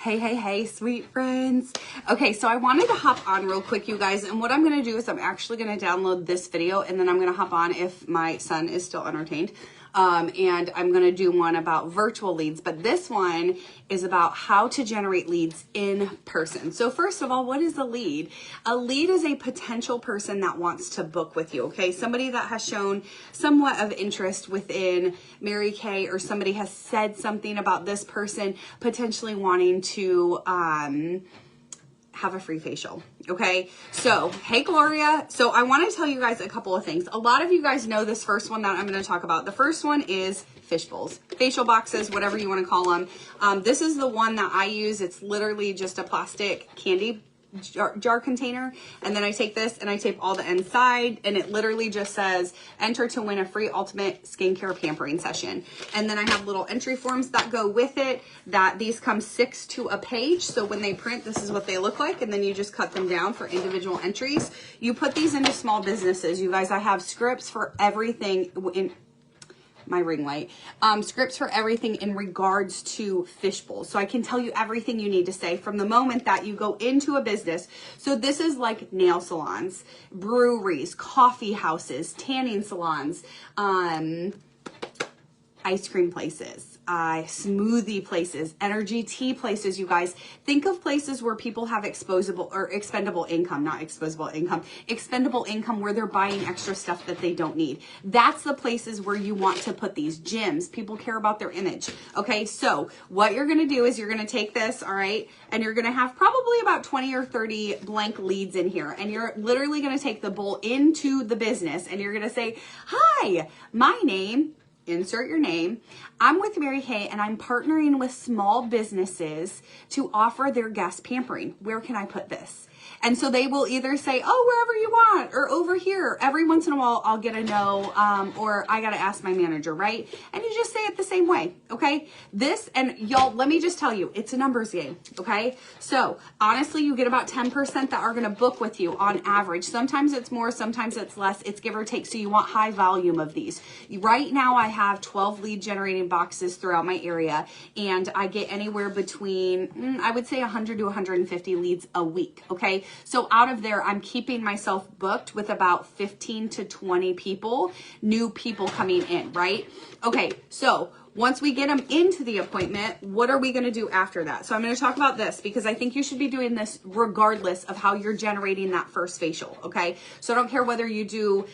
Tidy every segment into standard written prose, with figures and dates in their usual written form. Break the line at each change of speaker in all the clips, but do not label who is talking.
Hey, sweet friends. Okay, so I wanted to hop on real quick, you guys, and what I'm going to do is I'm actually going to download this video, and then I'm going to hop on if my son is still entertained, and I'm going to do one about virtual leads, but this one is about how to generate leads in person. So first of all, what is a lead? A lead is a potential person that wants to book with you, okay? Somebody that has shown somewhat of interest within Mary Kay, or somebody has said something about this person potentially wanting to have a free facial. Okay, so hey Gloria. So I want to tell you guys a couple of things. A lot of you guys know this first one that I'm going to talk about. The first one is fish bowls, facial boxes, whatever you want to call them. This is the one that I use. It's literally just a plastic candy jar container, and then I take this and I tape all the inside, and it literally just says enter to win a free ultimate skincare pampering session. And then I have little entry forms that go with it, that these come 6 to a page, so when they print, this is what they look like, and then you just cut them down for individual entries. You put these into small businesses, you guys. I have scripts for everything in my ring light, scripts for everything in regards to fish bowls. So I can tell you everything you need to say from the moment that you go into a business. So this is like nail salons, breweries, coffee houses, tanning salons, ice cream places, smoothie places, energy tea places, you guys. Think of places where people have expendable income where they're buying extra stuff that they don't need. That's the places where you want to put these. Gyms, people care about their image. Okay, so what you're gonna do is you're gonna take this, all right, and you're gonna have probably about 20 or 30 blank leads in here, and you're literally gonna take the bowl into the business, and you're gonna say, hi, my name, insert your name. I'm with Mary Kay, and I'm partnering with small businesses to offer their guest pampering. Where can I put this? And so they will either say, oh, wherever you want, or over here. Every once in a while, I'll get a no, or I got to ask my manager, right? And you just say it the same way, okay? This, and y'all, let me just tell you, it's a numbers game, okay? So honestly, you get about 10% that are going to book with you on average. Sometimes it's more, sometimes it's less. It's give or take. So you want high volume of these. Right now, I have 12 lead generating boxes throughout my area, and I get anywhere between, I would say 100 to 150 leads a week, okay? So out of there, I'm keeping myself booked with about 15 to 20 people, new people coming in, right? Okay, so once we get them into the appointment, what are we going to do after that? So I'm going to talk about this because I think you should be doing this regardless of how you're generating that first facial, okay? So I don't care whether you do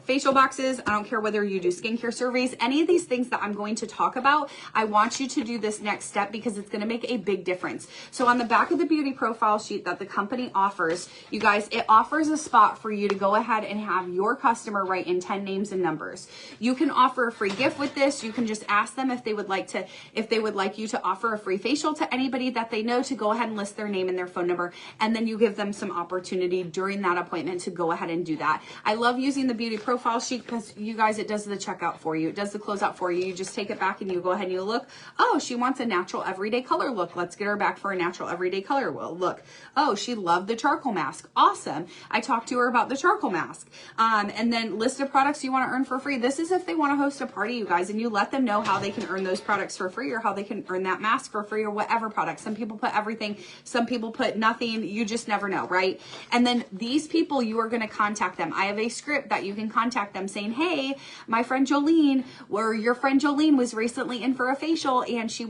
facial boxes, I don't care whether you do skincare surveys, any of these things that I'm going to talk about, I want you to do this next step because it's going to make a big difference. So on the back of the beauty profile sheet that the company offers, you guys, it offers a spot for you to go ahead and have your customer write in 10 names and numbers. You can offer a free gift with this. You can just ask them if they would like you to offer a free facial to anybody that they know, to go ahead and list their name and their phone number, and then you give them some opportunity during that appointment to go ahead and do that. I love using the beauty profile sheet because, you guys, it does the checkout for you. It does the closeout for you. You just take it back and you go ahead and you look. Oh, she wants a natural everyday color look. Let's get her back for a natural everyday color look. Oh, she loved the charcoal mask. Awesome. I talked to her about the charcoal mask. And then list of products you want to earn for free. This is if they want to host a party, you guys, and you let them know how they can earn those products for free, or how they can earn that mask for free, or whatever product. Some people put everything, some people put nothing. You just never know, right? And then these people, you are going to contact them. I have a script that you can contact them saying, hey, my friend Jolene, or your friend Jolene was recently in for a facial, and she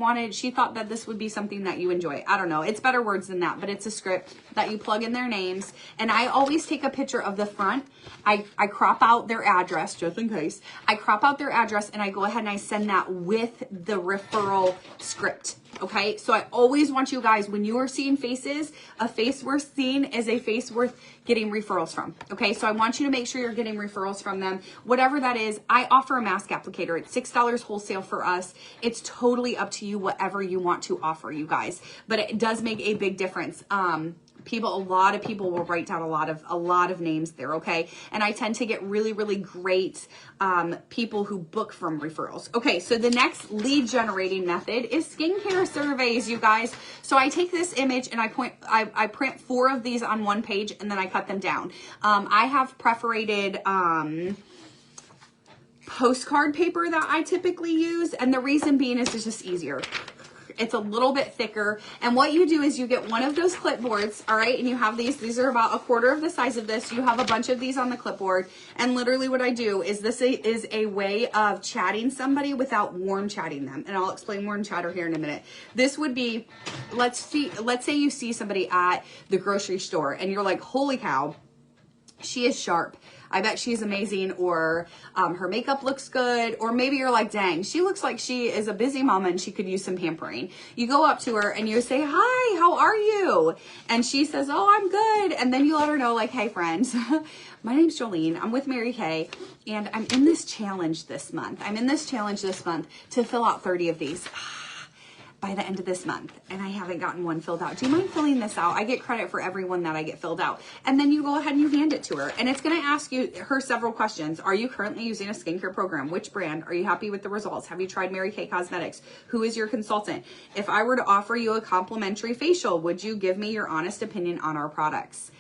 thought that this would be something that you enjoy. I don't know. It's better words than that, but it's a script that you plug in their names. And I always take a picture of the front. I crop out their address just in case. I crop out their address and I go ahead and I send that with the referral script. Okay, so I always want you guys, when you are seeing faces, a face worth seeing is a face worth getting referrals from. Okay, so I want you to make sure you're getting referrals from them. Whatever that is, I offer a mask applicator. It's $6 wholesale for us. It's totally up to you, whatever you want to offer, you guys. But it does make a big difference. A lot of people will write down a lot of names there, okay? And I tend to get really, really great people who book from referrals. Okay, so the next lead generating method is skincare surveys, you guys. So I take this image and I print 4 of these on one page, and then I cut them down. I have perforated postcard paper that I typically use, and the reason being is it's just easier. it's a little bit thicker. And what you do is you get one of those clipboards, all right? And you have these are about a quarter of the size of this. You have a bunch of these on the clipboard. And literally what I do is this is a way of chatting somebody without warm chatting them. And I'll explain warm chatter here in a minute. This would be, let's say you see somebody at the grocery store and you're like, holy cow, she is sharp. I bet she's amazing, or her makeup looks good, or maybe you're like, dang, she looks like she is a busy mama and she could use some pampering. You go up to her and you say, hi, how are you? And she says, oh, I'm good. And then you let her know, like, hey, friends, my name's Jolene. I'm with Mary Kay, and I'm in this challenge this month. To fill out 30 of these by the end of this month, and I haven't gotten one filled out. Do you mind filling this out? I get credit for every one that I get filled out. And then you go ahead and you hand it to her, and it's going to ask her several questions. Are you currently using a skincare program? Which brand? Are you happy with the results? Have you tried Mary Kay Cosmetics? Who is your consultant? If I were to offer you a complimentary facial, would you give me your honest opinion on our products?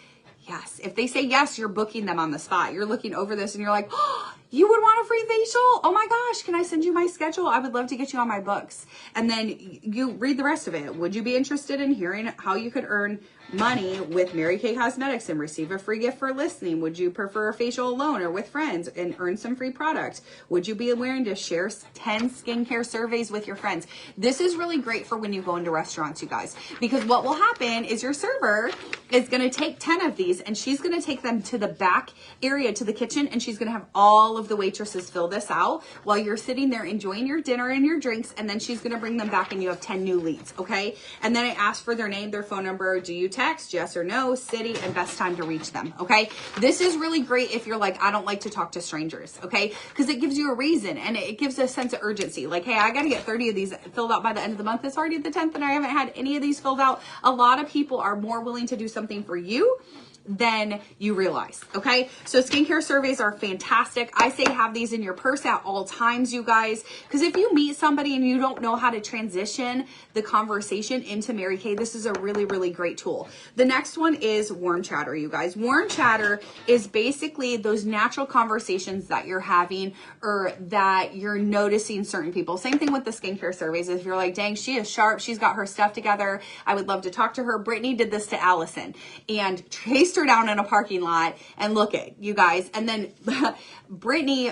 Yes. If they say yes, you're booking them on the spot. You're looking over this and you're like, oh, you would want a free facial? Oh my gosh, can I send you my schedule? I would love to get you on my books. And then you read the rest of it. Would you be interested in hearing how you could earn money with Mary Kay Cosmetics and receive a free gift for listening? Would you prefer a facial alone or with friends and earn some free product? Would you be willing to share 10 skincare surveys with your friends? This is really great for when you go into restaurants, you guys, because what will happen is your server is going to take 10 of these and she's going to take them to the back area, to the kitchen, and she's going to have all of the waitresses fill this out while you're sitting there enjoying your dinner and your drinks, and then she's going to bring them back and you have 10 new leads, okay? And then it asks for their name, their phone number, do you text, yes or no, city, and best time to reach them, okay? This is really great if you're like, I don't like to talk to strangers, okay? Because it gives you a reason and it gives a sense of urgency. Like, hey, I got to get 30 of these filled out by the end of the month. It's already the 10th and I haven't had any of these filled out. A lot of people are more willing to do something for you than you realize, okay? So skincare surveys are fantastic. I say have these in your purse at all times, you guys, because if you meet somebody and you don't know how to transition the conversation into Mary Kay, this is a really, really great tool. The next one is warm chatter, you guys. Warm chatter is basically those natural conversations that you're having or that you're noticing certain people. Same thing with the skincare surveys. If you're like, dang, she is sharp, she's got her stuff together, I would love to talk to her. Brittany did this to Allison and chased her down in a parking lot, and look at you guys. And then Brittany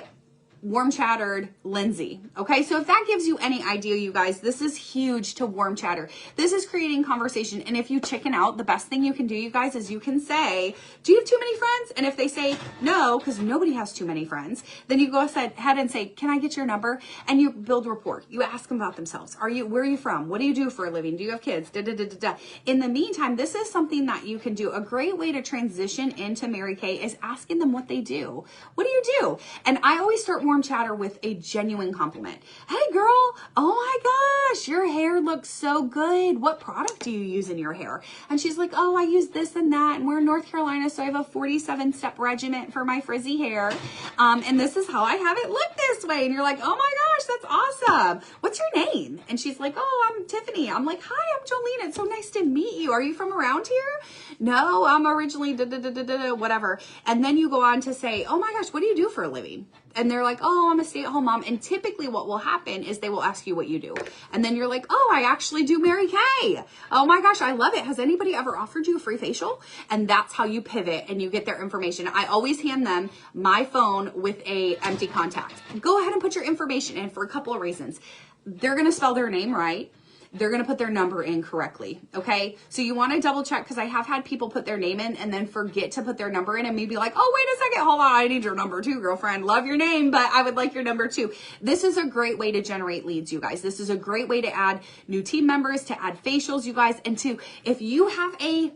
warm chattered Lindsay. Okay, so if that gives you any idea, you guys, this is huge to warm chatter. This is creating conversation. And if you chicken out, the best thing you can do, you guys, is you can say, do you have too many friends? And if they say no, because nobody has too many friends, then you go ahead and say, can I get your number? And you build rapport. You ask them about themselves. Where are you from? What do you do for a living? Do you have kids? Da, da, da, da, da. In the meantime, this is something that you can do. A great way to transition into Mary Kay is asking them what they do. What do you do? And I always start warm chatter with a genuine compliment. Hey girl, oh my gosh, your hair looks so good. What product do you use in your hair? And she's like, oh, I use this and that, and we're in North Carolina, so I have a 47-step regimen for my frizzy hair. And this is how I have it look this way. And you're like, oh my gosh, that's awesome. What's your name? And she's like, oh, I'm Tiffany. I'm like, hi, I'm Jolene. It's so nice to meet you. Are you from around here? No, I'm originally whatever. And then you go on to say, oh my gosh, what do you do for a living? And they're like, oh, I'm a stay-at-home mom. And typically what will happen is they will ask you what you do. And then you're like, oh, I actually do Mary Kay. Oh my gosh, I love it. Has anybody ever offered you a free facial? And that's how you pivot and you get their information. I always hand them my phone with a empty contact. Go ahead and put your information in for a couple of reasons. They're going to spell their name right. They're going to put their number in correctly. Okay. So you want to double check, because I have had people put their name in and then forget to put their number in and maybe like, oh, wait a second. Hold on. I need your number too, girlfriend. Love your name, but I would like your number too. This is a great way to generate leads, you guys. This is a great way to add new team members, to add facials, you guys. And if you have a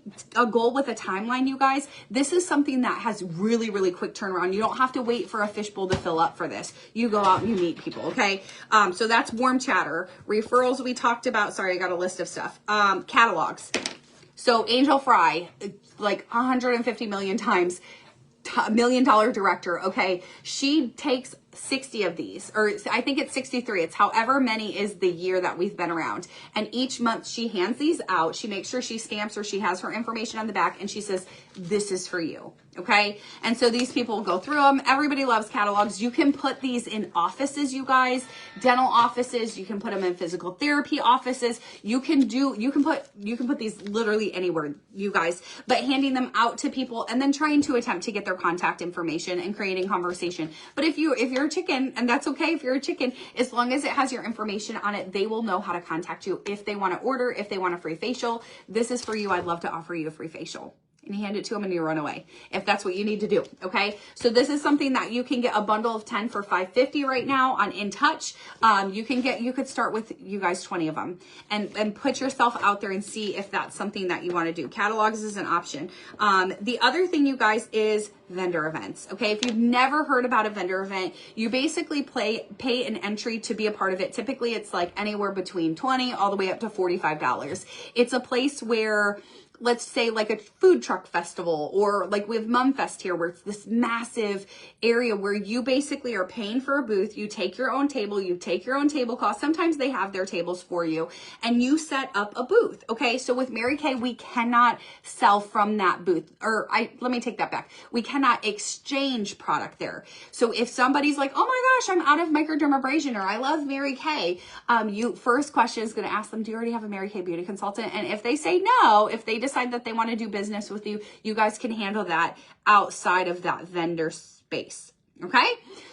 goal with a timeline, you guys, this is something that has really, really quick turnaround. You don't have to wait for a fishbowl to fill up for this. You go out and you meet people. Okay. So that's warm chatter. Referrals we talked about. Sorry, I got a list of stuff. Catalogs. So Angel Fry, like 150 million times, $1 million director. Okay. She takes 60 of these, or I think it's 63. It's however many is the year that we've been around. And each month she hands these out. She makes sure she stamps or she has her information on the back and she says, this is for you. Okay. And so these people go through them. Everybody loves catalogs. You can put these in offices, you guys, dental offices. You can put them in physical therapy offices. You can put these literally anywhere, you guys, but handing them out to people and then trying to attempt to get their contact information and creating conversation. But if you're a chicken, and that's okay if you're a chicken, as long as it has your information on it, they will know how to contact you if they want to order, if they want a free facial. This is for you. I'd love to offer you a free facial. And you hand it to them and you run away if that's what you need to do. Okay. So this is something that you can get a bundle of 10 for $5.50 right now on InTouch. You could start with, you guys, 20 of them and put yourself out there and see if that's something that you want to do. Catalogs is an option. The other thing, you guys, is vendor events. Okay. If you've never heard about a vendor event, you basically pay an entry to be a part of it. Typically it's like anywhere between $20 all the way up to $45. It's a place where, let's say, like a food truck festival, or like we have MumFest here, where it's this massive area where you basically are paying for a booth. You take your own table, you take your own tablecloth. Sometimes they have their tables for you and you set up a booth. Okay. So with Mary Kay, we cannot sell from that booth, let me take that back. We cannot exchange product there. So if somebody's like, oh my gosh, I'm out of microdermabrasion, or I love Mary Kay, first question is going to ask them, do you already have a Mary Kay beauty consultant? And if they say no, if they decide that they want to do business with you, you guys can handle that outside of that vendor space. Okay.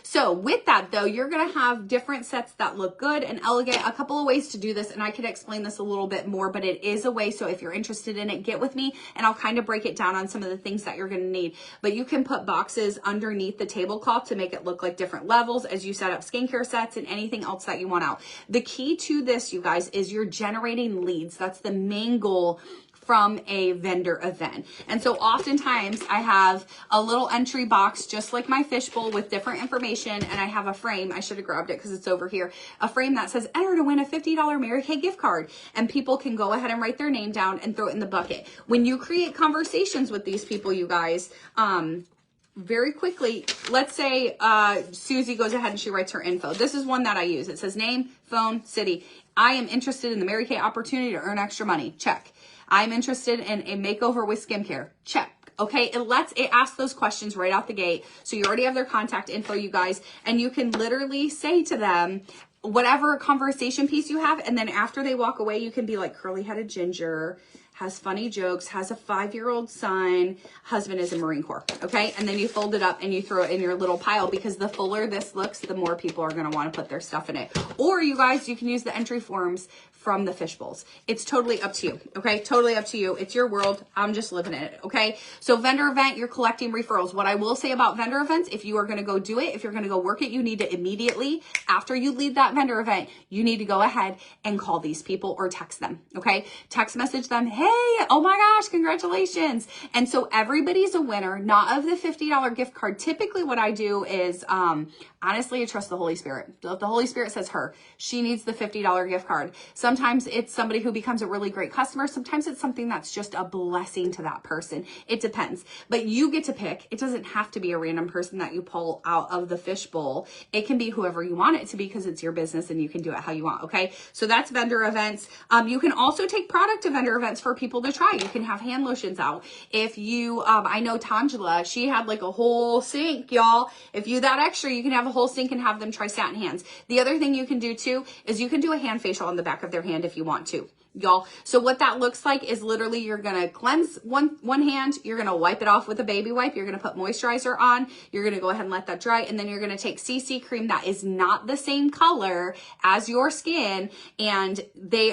So with that though, you're going to have different sets that look good and elegant. A couple of ways to do this, and I could explain this a little bit more, but it is a way. So if you're interested in it, get with me and I'll kind of break it down on some of the things that you're going to need. But you can put boxes underneath the tablecloth to make it look like different levels as you set up skincare sets and anything else that you want out. The key to this, you guys, is you're generating leads. That's the main goal from a vendor event. And so oftentimes I have a little entry box, just like my fishbowl, with different information. And I have a frame. I should have grabbed it because it's over here. A frame that says enter to win a $50 Mary Kay gift card. And people can go ahead and write their name down and throw it in the bucket. When you create conversations with these people, you guys, very quickly, let's say Susie goes ahead and she writes her info. This is one that I use. It says name, phone, city. I am interested in the Mary Kay opportunity to earn extra money. Check. I'm interested in a makeover with skincare. Check. Okay. It asks those questions right out the gate. So you already have their contact info, you guys, and you can literally say to them whatever conversation piece you have. And then after they walk away, you can be like, curly headed ginger, has funny jokes, has a 5-year-old son, husband is a Marine Corps. Okay. And then you fold it up and you throw it in your little pile, because the fuller this looks, the more people are going to want to put their stuff in it. Or you guys, you can use the entry forms from the fish bowls. It's totally up to you. Okay. Totally up to you. It's your world. I'm just living in it. Okay. So vendor event, you're collecting referrals. What I will say about vendor events, if you are going to go do it, if you're going to go work it, you need to immediately, after you leave that vendor event, you need to go ahead and call these people or text them. Okay. Text message them. Hey, oh my gosh, congratulations. And so everybody's a winner, not of the $50 gift card. Typically what I do is, honestly, I trust the Holy Spirit. If the Holy Spirit says she needs the $50 gift card. Sometimes it's somebody who becomes a really great customer. Sometimes it's something that's just a blessing to that person. It depends, but you get to pick. It doesn't have to be a random person that you pull out of the fishbowl. It can be whoever you want it to be, because it's your business and you can do it how you want. Okay. So that's vendor events. You can also take product to vendor events for people to try. You can have hand lotions out. If you, I know Tangela, she had like a whole sink, y'all. If you that extra, you can have a whole sink and have them try satin hands. The other thing you can do too is you can do a hand facial on the back of their hand if you want to, y'all. So what that looks like is literally you're going to cleanse one hand, you're going to wipe it off with a baby wipe, you're going to put moisturizer on, you're going to go ahead and let that dry, and then you're going to take CC cream that is not the same color as your skin and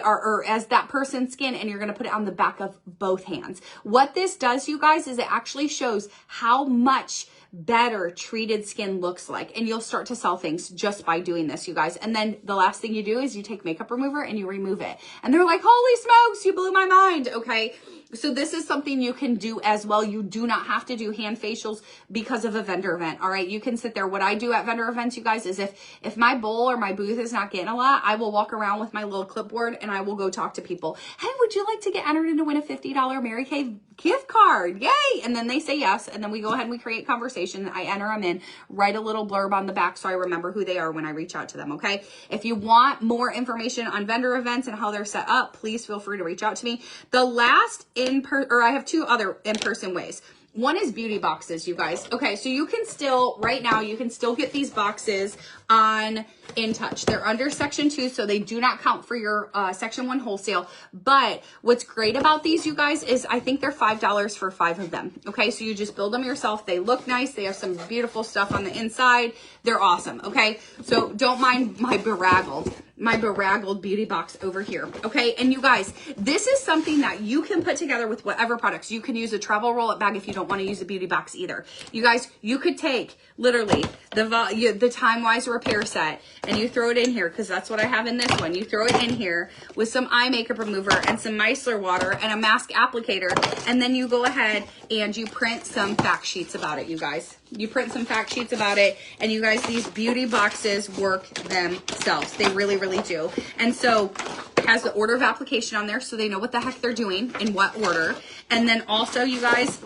or as that person's skin, and you're going to put it on the back of both hands. What this does, you guys, is it actually shows how much better treated skin looks like, and you'll start to sell things just by doing this, you guys. And then the last thing you do is you take makeup remover and you remove it, and they're like, holy smokes, you blew my mind. Okay. So this is something you can do as well. You do not have to do hand facials because of a vendor event. All right. You can sit there. What I do at vendor events, you guys, is if my bowl or my booth is not getting a lot, I will walk around with my little clipboard and I will go talk to people. Hey, would you like to get entered in to win a $50 Mary Kay gift card? Yay. And then they say yes. And then we go ahead and we create conversation. I enter them in, write a little blurb on the back so I remember who they are when I reach out to them. Okay. If you want more information on vendor events and how they're set up, please feel free to reach out to me. The last I have two other in-person ways. One is beauty boxes, you guys. Okay, so you can still, right now, you can still get these boxes on InTouch. They're under Section 2, so they do not count for your Section 1 wholesale. But what's great about these, you guys, is I think they're $5 for 5 of them. Okay, so you just build them yourself. They look nice. They have some beautiful stuff on the inside. They're awesome, okay? So don't mind my beraggled beauty box over here, okay? And you guys, this is something that you can put together with whatever products. You can use a travel roll-up bag if you don't want to use a beauty box either. You guys, you could take literally the Time Wise repair set and you throw it in here, because that's what I have in this one. You throw it in here with some eye makeup remover and some micellar water and a mask applicator, and then you go ahead and you print some fact sheets about it, you guys. You print some fact sheets about it, and you guys, these beauty boxes work themselves. They really, really do. And so it has the order of application on there so they know what the heck they're doing in what order. And then also, you guys,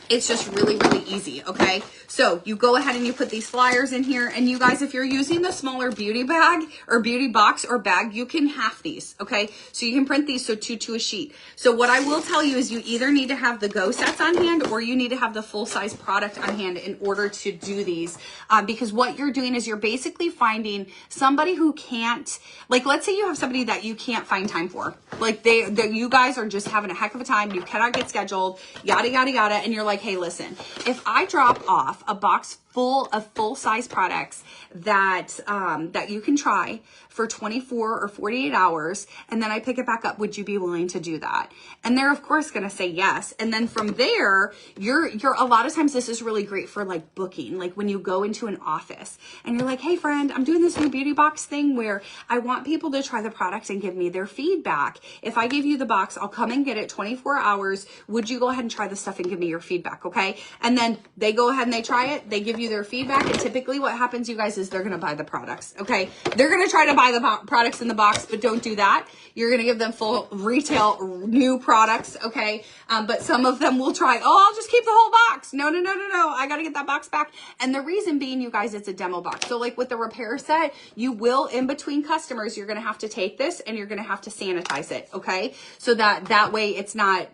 it's just really, really easy, okay? So you go ahead and you put these flyers in here, and you guys, if you're using the smaller beauty bag or beauty box or bag, you can half these, okay? So you can print these, so 2 to a sheet. So what I will tell you is you either need to have the Go sets on hand or you need to have the full-size product on hand in order to do these, because what you're doing is you're basically finding somebody who can't, like, let's say you have somebody that you can't find time for. Like, you guys are just having a heck of a time. You cannot get scheduled, yada, yada, yada. And you're like, hey, listen, if I drop off a box full of full-size products that you can try for 24 or 48 hours, and then I pick it back up, would you be willing to do that? And they're of course going to say yes. And then from there, you're a lot of times this is really great for like booking, like when you go into an office and you're like, hey friend, I'm doing this new beauty box thing where I want people to try the product and give me their feedback. If I give you the box, I'll come and get it 24 hours. Would you go ahead and try the stuff and give me your feedback? Okay. And then they go ahead and they try it. They give you their feedback. And typically what happens, you guys, is they're going to buy the products. Okay. They're going to try to buy the products in the box, but don't do that. You're going to give them full retail new products. Okay. But some of them will try, oh, I'll just keep the whole box. No. I got to get that box back. And the reason being, you guys, it's a demo box. So like with the repair set, you will, in between customers, you're going to have to take this and you're going to have to sanitize it. Okay. So that way it's not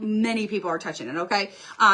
many people are touching it. Okay.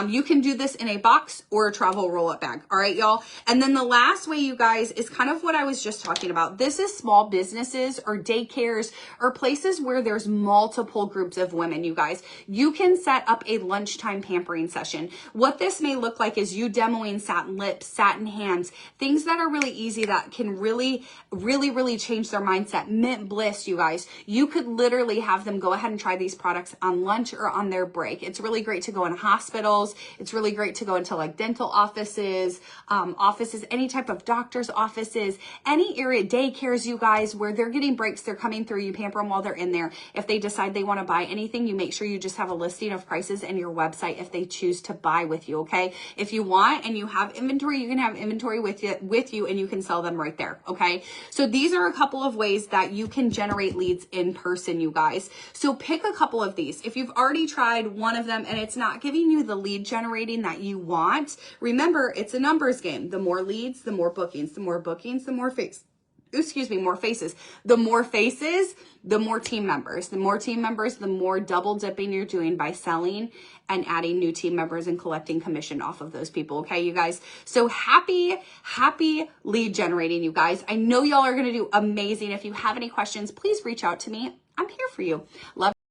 You can do this in a box or a travel roll-up bag. All right, y'all. And then the last way, you guys, is kind of what I was just talking about. This is small businesses or daycares or places where there's multiple groups of women, you guys. You can set up a lunchtime pampering session. What this may look like is you demoing satin lips, satin hands, things that are really easy that can really, really, really change their mindset. Mint Bliss, you guys. You could literally have them go ahead and try these products on lunch or on their break. It's really great to go in hospitals. It's really great to go into like dental offices, any type of doctor's offices, any area, daycares, you guys, where they're getting breaks, they're coming through, you pamper them while they're in there. If they decide they want to buy anything, you make sure you just have a listing of prices and your website if they choose to buy with you, okay? If you want and you have inventory, you can have inventory with you and you can sell them right there, okay? So these are a couple of ways that you can generate leads in person, you guys. So pick a couple of these. If you've already tried one of them and it's not giving you the lead generating that you want, remember, it's a numbers game. The more leads, the more bookings. The more bookings, the more more faces. The more faces, the more team members. The more team members, the more double dipping you're doing by selling and adding new team members and collecting commission off of those people. Okay, you guys. So happy lead generating, you guys. I know y'all are going to do amazing. If you have any questions, please reach out to me. I'm here for you. Love